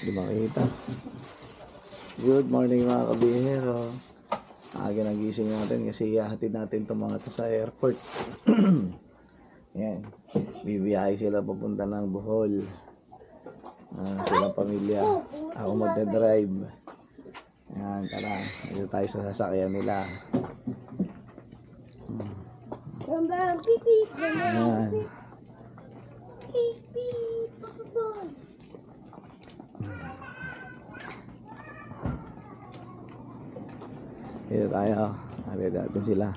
Di makita. Good morning mga kabihero. Aga nagising natin kasi ihahatid natin itong mga to sa airport. Yan. Bibiyahe sila papunta ng Bohol. Silang pamilya. Ako magdadrive. Yan, tara. Dito tayo sa sasakyan nila. Yan. Dito tayo. Habit natin sila.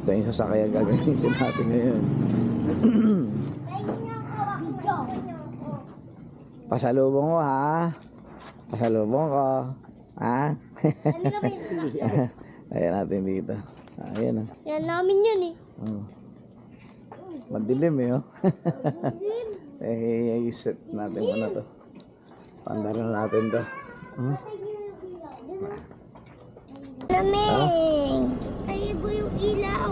Ito yung sasakyan gagamitin natin ngayon. Pasalubong ko ha. Pasalubong ko. Ha? Ayan natin dito. Ayan ha. Yan namin yun eh. Oh. Madilim eh oh. I-set natin muna to. Pandaran natin to. Lamig! Ayaw ko yung ilaw.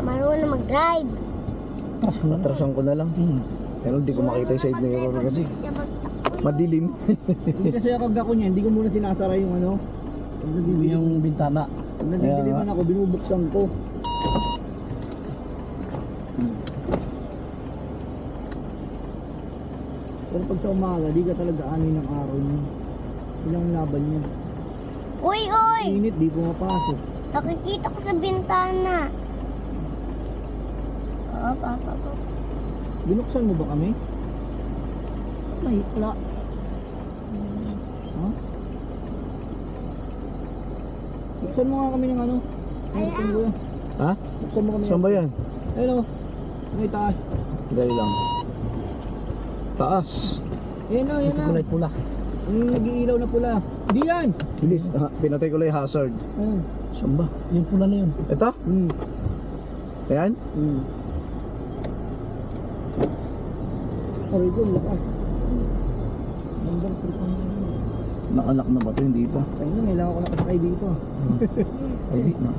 Marunong mag-drive. Natrasan ko na lang. Pero hindi ko makita yung side mirror kasi madilim. Hindi kasi ako gako niya, hindi ko muna sinasara yung ano, yung bintana. Pag nagdidiliman ako, binubuksan ko. Pero pag sa umaga, di ka talaga ani ng araw niya. Ilang laban niya. Uy! Init, di pumapasok. Nakikita ko sa bintana. Binuksan mo ba kami? May wala. Ha? Buksan mo nga kami ng ano? Ayan. Ha? Buksan mo kami. Saan ba yan? Ayun o. May taas. Dali lang. Taas. Ayan o, yan na. Kulay pula. Yung nag-iilaw na pula. Hindi yan! Hindi, pinatay ko lang yung hazard. Ayun. Saan ba? Yung pula na yun. Ito? Ayan? Aray ko, lakas. Number 3. Nakanak na ba ito? Hindi pa. Ayun na, kailangan ko nakasakay dito. Ay, di na.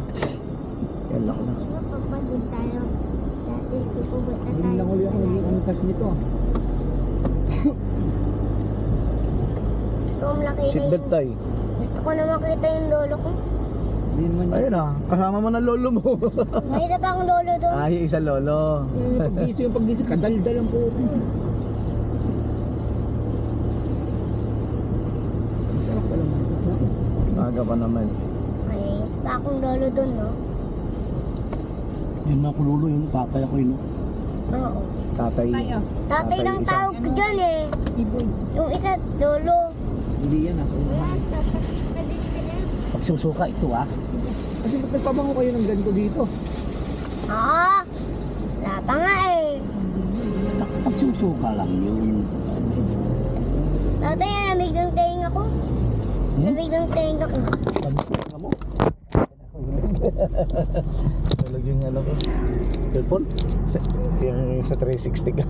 Yan lang na. Papadun tayo. Dati ipubot na Hindi tayo. lang uli ako naging angkas nito. Gusto ko makita Seatbelt yung... tayo. Gusto ko na makita yung lolo ko. Hindi naman yun. Ayun ah, kasama mo na lolo mo. May isa pa akong lolo doon. Ay, isa lolo. Pag-gising yung pag-gising, kadaldal ang po. Sarap pala mga. Maga pa naman. May isa pa akong lolo doon, no? Yun na kululo yung tatay ako yun. Oo. Tatay. Tatay lang isa. tawag ko dyan eh. Iboy. Yung isa, lolo. Hindi yan, nasa unahan. Pagsusuka ito ah. Kasi ba't nagpabango kayo ng ganito dito? Ah! Wala pa nga eh. Pagsusuka lang yun. Tatay, lamig ng tenga ko. Lamig ng tenga ko. Pagsusuka mo. Talagang alam ko. Cellphone? Yung sa 360 ka.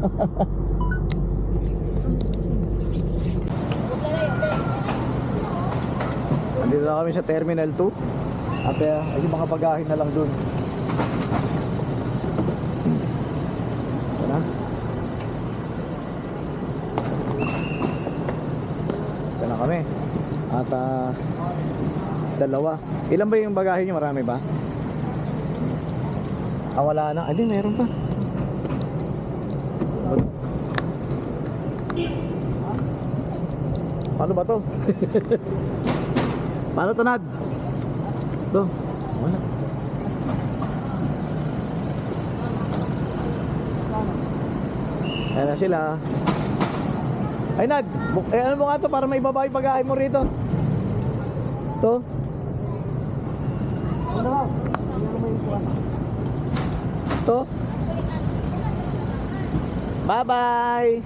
Andito na kami sa Terminal 2. At yung mga bagahin na lang dun. Ito na. Ito na kami. At dalawa. Ilan ba yung bagahin nyo? Marami ba? Wala na. Ay, di, meron pa. Paano ba to? Paano to, Nad? Ito. Wala. Ayan na sila. Ay, Nad. Ano mo nga to para may babae pag-aay mo rito? Ito. Ito. Bye-bye.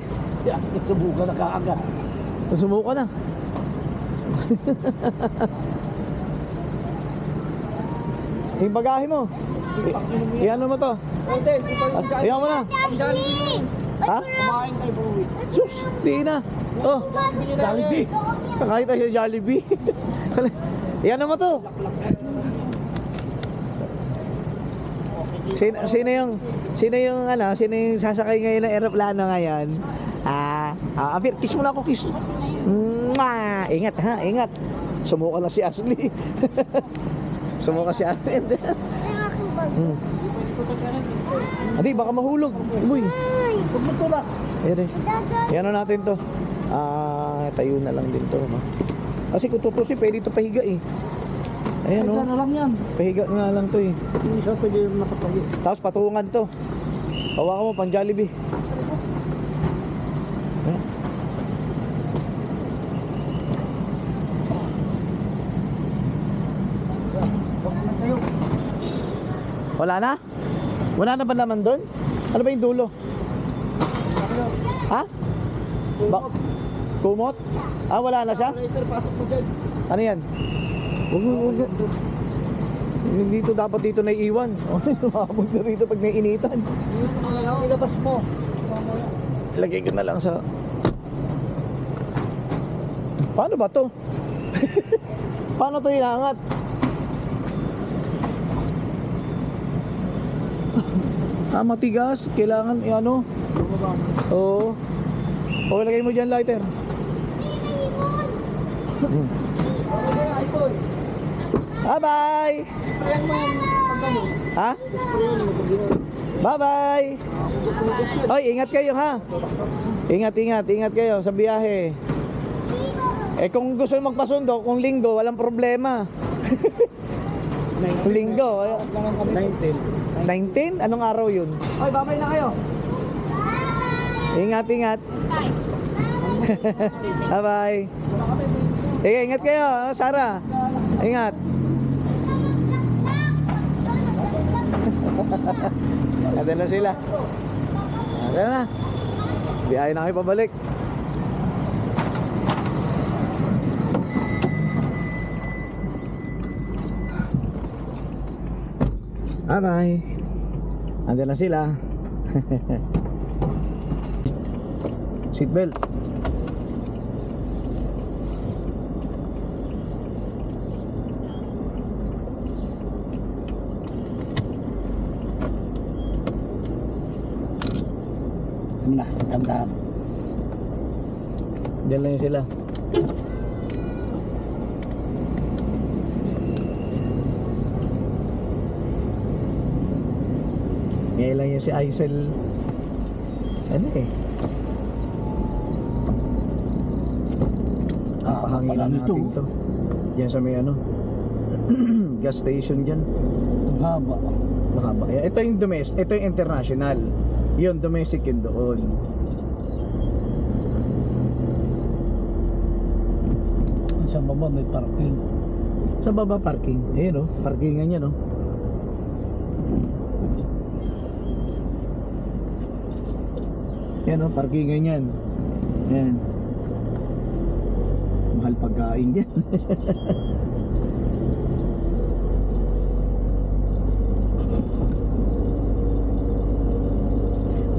Subukan na kaagas. Sumuko na. Yung bagahe mo. Iyan mo to. Iyan mo na. Ha? Kumain tayo po. Sus, di na. Oh, Jollibee. Kakain tayo sa Jollibee. Iyan mo to. Sino yung sasakay ngayon ng eroplano ngayon? Abir, kiss mo na ako, kiss. Mwah! Ingat ha, ingat. Sumuka na si Ashley. Sumuka si Ashley. Ay, aking bag. Adi, baka mahulog. Uy, Ay, Huwag mo tulak. ayan eh. dagat. Ayan na natin to. Tayo na lang din to. No? Kasi kung tutusin, pwede ito pahiga eh. Ayan Ito o. na lang yan. Pahiga nga lang to eh. Yung isa pwede yung nakapagay. Tapos patungan to. Hawakan mo, pang Jollibee. Ayan. Wala na? Wala na ba naman doon? Ano ba yung dulo? Ha? Kumot? Wala na siya? Operator, pasok mo dyan. Ano yan? Huwag. Dito dapat dito na iiwan. Sumabog na rito pag naiinitan. Ilabas mo. Lagay ko na lang sa... Paano ba to? Paano to inaangat? Matigas. Kailangan ano? Oo. O, lagay mo dyan lighter. Bye-bye! Sprayan mo yung pagano. Ha? Sprayan mo pag yun. Bye-bye! Oy, ingat kayo ha. Ingat kayo sa biyahe. Kung gusto magpasundo, kung linggo, walang problema. Linggo. 19? Anong araw yun? Oy, babay na kayo. Ingat. Bye-bye. Ingat kayo, Sarah. Ingat. Ada na sila. Ada na. Biyahe na kayo pabalik. Bye-bye. Andun na sila. Seatbelt. Na, gandaan. Diyan lang yun sila. Ngayon lang yun si Aisel. Ano eh? Pahanginan natin to. Diyan sa may ano. Gas station dyan. Ang haba. Mahaba. Ito yung domestic. Ito yung international. Yun, domestic yun doon. Sa baba may parking. Sa baba parking. Ayun o, parkingan yan o. Yan o, parkingan yan. Yan. Mahal pagkain yan.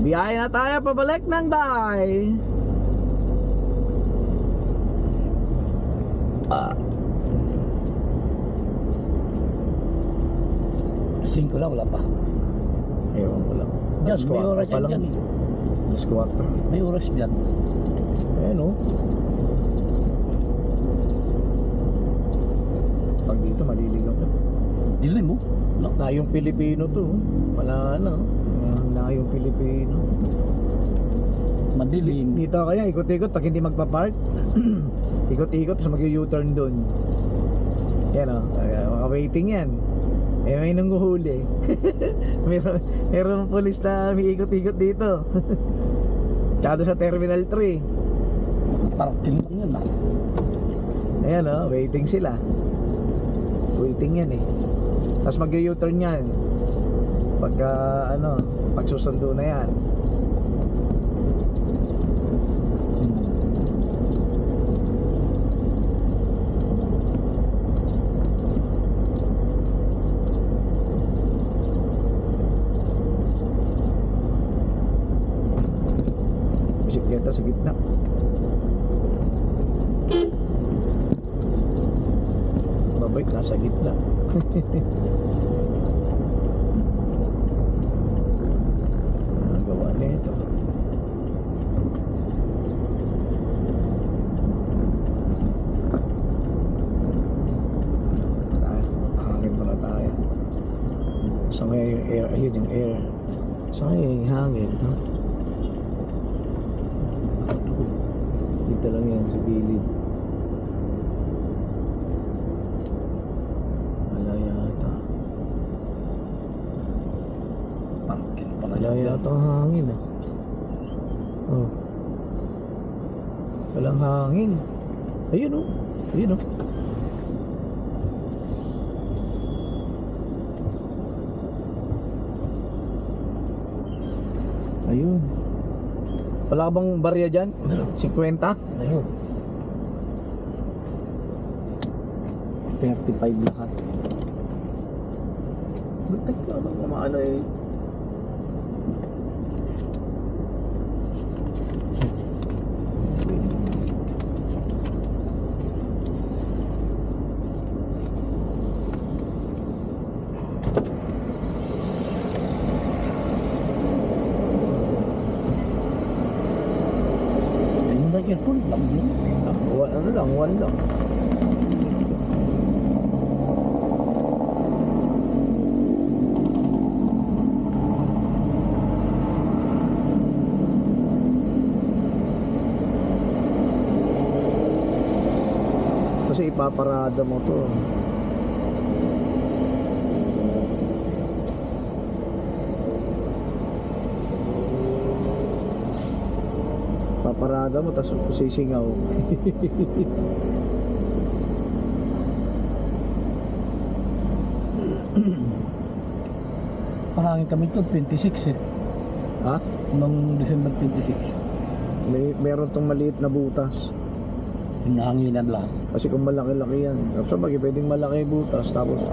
Biyahe na tayo pabalik ng bahay. Kasing ko lang, wala pa. Ewan ko lang. Dyan, Alas may 4 oras pa yan lang. dyan eh. Alas 4. May oras dyan. Ayan o. Pag dito maliligaw ka. Dilim mo. No? Na yung Pilipino to. Wala na. Na yung Pilipino. Madilim. Dito kaya ikot-ikot pag hindi magpa-park. Ikot-ikot tapos mag-U-turn doon. Yan o. Maka-waiting yan. May nangguhuli. meron pulis na may ikot-ikot dito. Tsaka doon sa Terminal 3. Parking lang yun ah. Ayan o, waiting sila. Waiting yan eh. Tapos mag-U-turn yan. Pagka pag susundo na yan. Bisikleta sa gitna. Babay, nasa gitna. Gawa nito. Ayun yung air. Saka yung hangin, no? Dito lang yan sa gilid. Wala yata. Wala yata ang hangin, ah. Oh. Walang hangin. Ayun, oh. Ayun, oh. Ayun. Wala ka bang barya dyan? 50? Ayun. 35 lahat. Ba't ka bang umaano eh? Ayun ba yun po? Lamblong. Ano lang, 1 lang. Kasi ipaparada mo to. Paparada mo tapos sisingaw. Pahangin kami ito, 26 eh. Ha? Noong December 26. Meron tong maliit na butas. Hinahanginan lang. Kasi kung malaki-laki yan, so pwedeng malaki butas tapos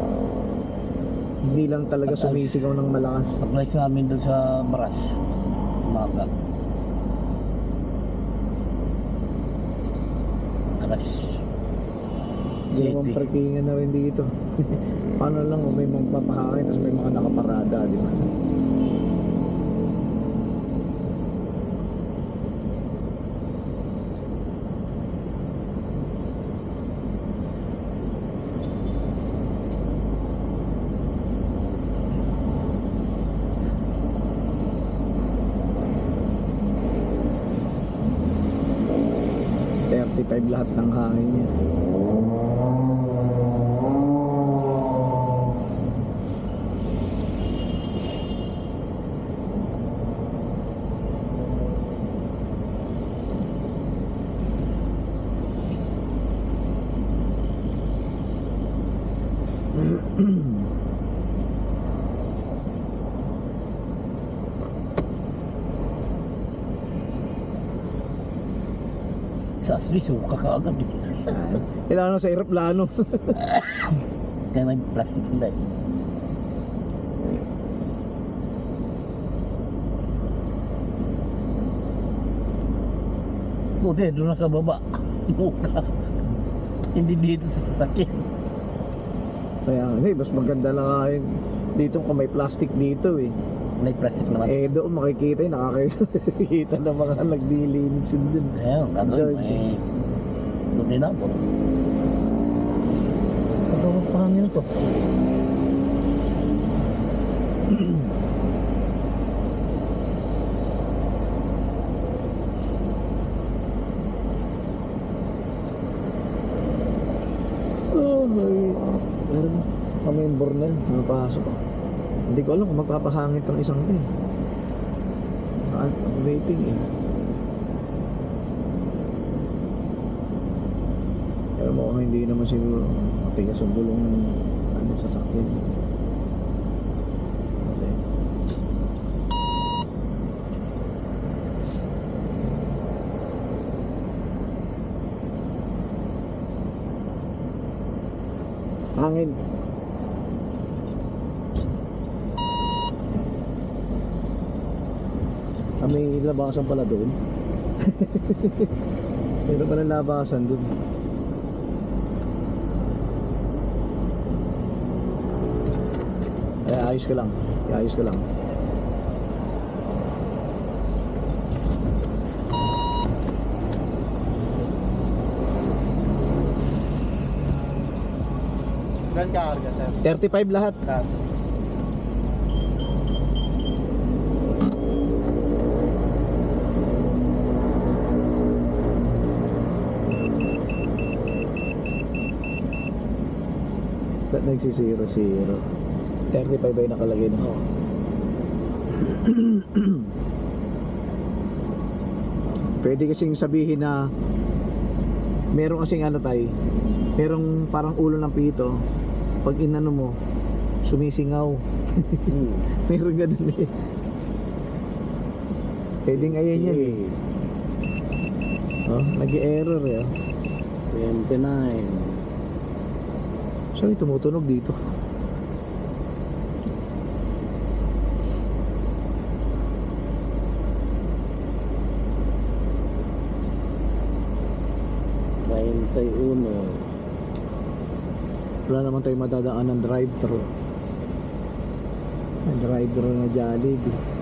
hindi lang talaga sumisigaw ng malakas. Surprise namin doon sa Baras. Umaga. Alas Hindi naman 7. parkingan na rin dito. Paano lang kung may magpapahangin tapos may mga nakaparada, di ba? Lahat ng hangin niya. Sa asli, suka ka agad eh. Kailangan sa aeroplano. Kaya may plastic sila eh. Buti, doon na sa baba. Muka. Hindi dito sa sasakyan. Kaya hindi, mas maganda na nga yun. Dito kung may plastic dito eh. May plastic naman. Doon makikita yun, nakakita ng mga naglilinis yun dun. Ayun, gagawin. May doon din ako. Pagkawag pa kami nito. Oh my. Meron kami yung Bornel, nakapasok ako. Hindi ko alam kung magpapahangin tong isang to eh. Waiting eh. Pero mukhang hindi naman siguro matigas ang gulong ng ano, sasakyan. Okay. Hangin. May labasan pala doon. Meron pala labasan doon. Ayos ko lang. Ayos ko lang. Ilan ka karga, sir? 35 lahat. Lahat. Nagsisiro. 35 ay nakalagay na. Oo. Pwede kasing sabihin na meron kasing ano tay, merong parang ulo ng pito. Pag inano mo, sumisingaw. Meron ganun eh. Pwedeng ayan yan eh. Oh, nag-error eh. 29. Saan tumutunog dito? Wala naman tayo madadaan ng drive-thru. May drive-thru na Jollibee.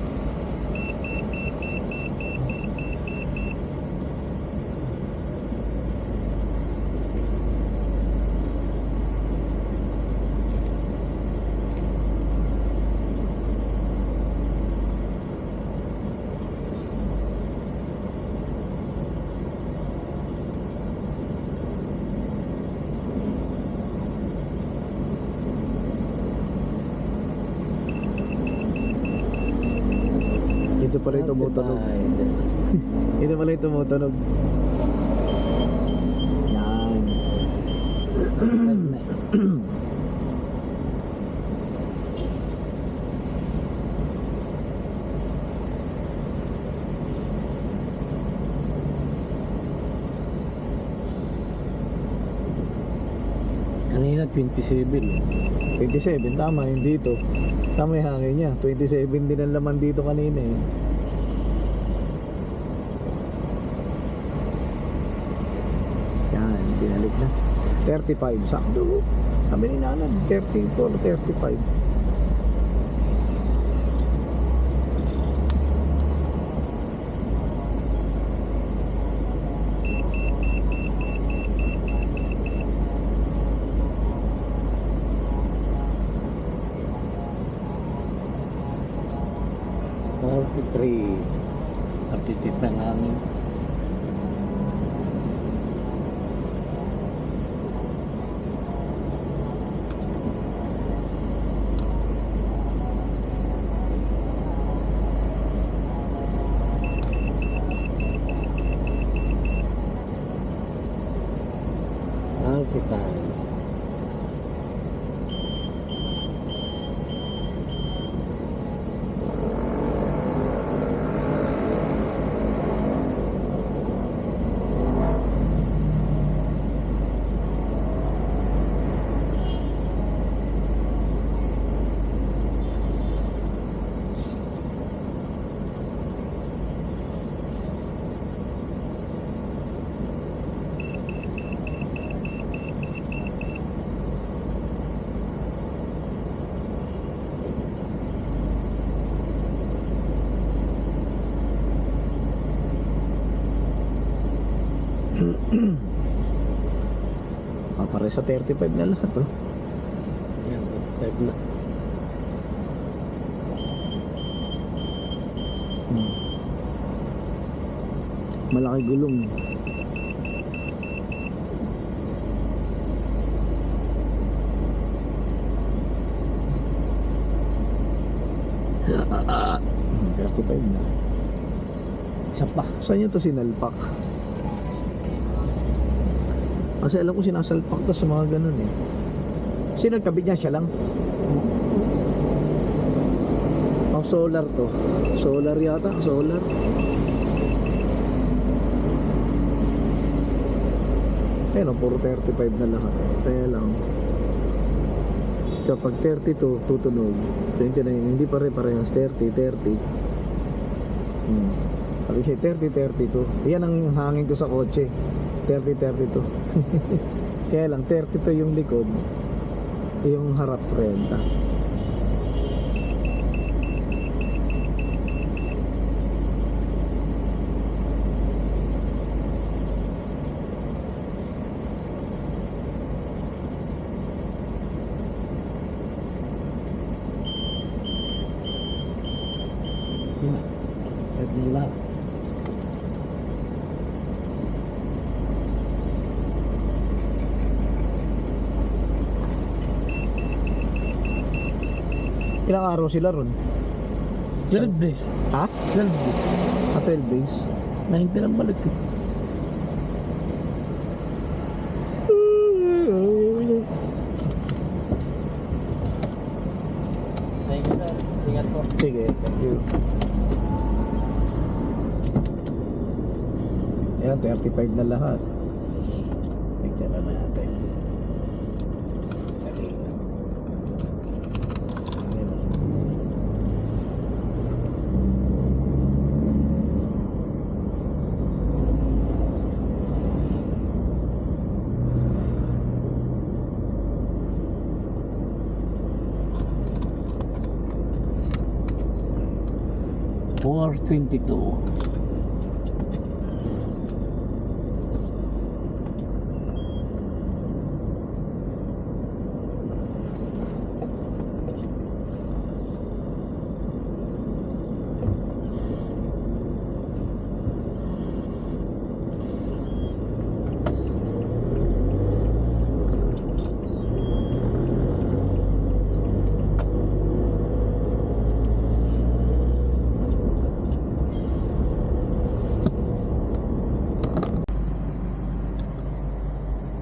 Ito pala yung tumutunog. Ito pala yung tumutunog. Yan. Kanina 27. 27, tama yun dito. Tama yung hangin niya. 27 din ang laman dito kanina eh. Yan, binalik na. 35, sakto. Sabi ni Nanad, 34, 35. Aptitude ng hangin. Alpitine. Pare sa 35 na lahat oh. Yan, 5 na. Malaki gulong. Ah, 35 na. Isa pa. Saan nyo to sinalpak? Kasi alam ko sinasalpak to sa mga ganun eh. Sino nagkabit niya? Siya lang? Ang solar to. Solar yata. Solar. Ayun, puro 35 na lahat. Kaya lang kapag 32 tutunog, 29 hindi pare-parehas. 30, 30. Sabi siya 30, 32. Yan ang hangin ko sa kotse. 30, 32. Kaya lang 32 yung likod, yung harap 30. At ng lahat. Ilang araw sila ron? 12 days. Ha? 12 days. 12 days. 90 lang balik ko. Thank you, sir. Ingat po. Sige, thank you. Ayan, 35 na lahat. Picture na natin. Dali. Ayan. Or 22.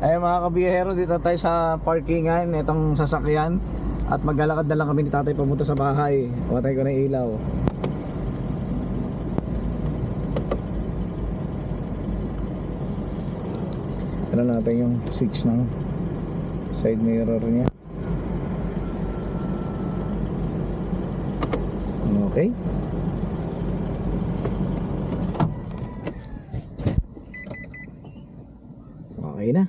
Ay mga kabiyahero, dito tayo sa parkingan itong sasakyan at maglalakad na lang kami ni tatay pamunta sa bahay. Patay ko na yung ilaw. Ano natin yung switch ng side mirror niya. Okay. Okay na.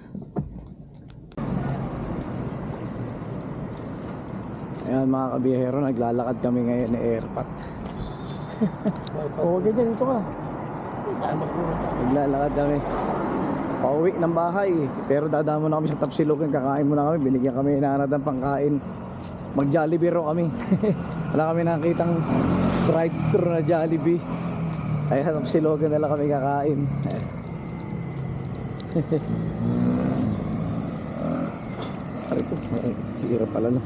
Ayan mga kabiyahero, naglalakad kami ngayon ni Airpat. Oo, ganyan, dito ka. Naglalakad kami. Pauwi ng bahay. Pero dadaan muna kami sa Tapsilogan, kakain muna kami. Binigyan kami inaanad ng pangkain. Mag Jollibee raw kami. Wala kami nakitang drive-thru na Jollibee. Kaya sa Tapsilogan na lang kami kakain. Aray ko, tira pala no.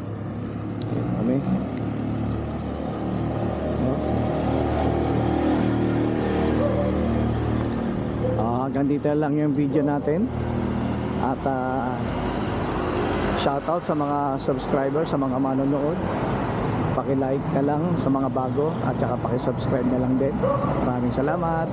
Kami. Hanggang dito lang yung video natin. At shoutout sa mga subscribers, sa mga manonood. Paki-like na lang sa mga bago at saka paki-subscribe na lang din. Maraming salamat.